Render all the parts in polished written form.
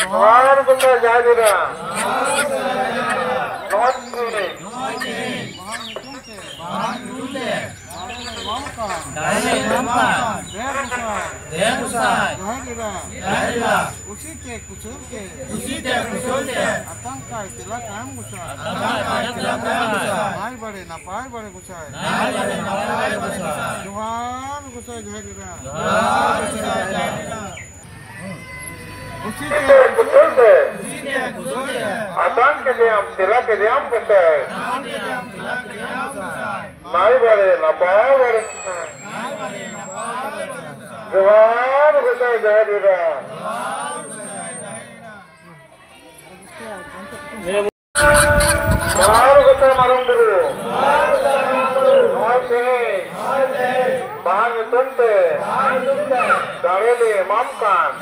Tuhan kita jadilah. Atan ke diam, sila ke diam kusai. Nai bare, napai bare. Tuhan kusai jadilah. Tuhan kusai marung dulu. Bahan tunte, darele mamkan,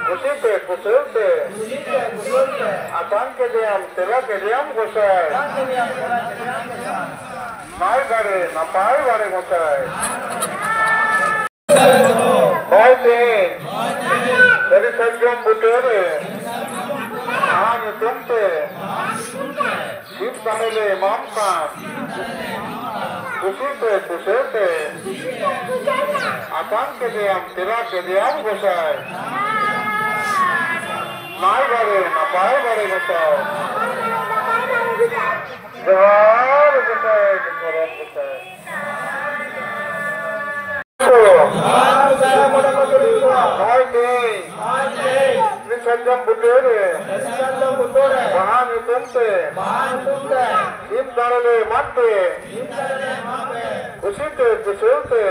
kusite kusulte, atan ke diam, sila ke diam kusai. Nai bare, napai bare kusai. Baik, dari sejam butere, bahan tunte, sim darele mamkan. Kusite kusulte, atan ke diam, sila ke diam kusai. Nai bare, napai bare kusai. Jawab kusai, jawab kusai. Baik, sejam butere, bahan tunte, sim darele mate. Kusite kusulte,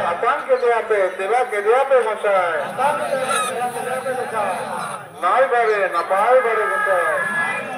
atan ke diam pe, sila ke diam pe kusai. Nai bare, napai bare kusai.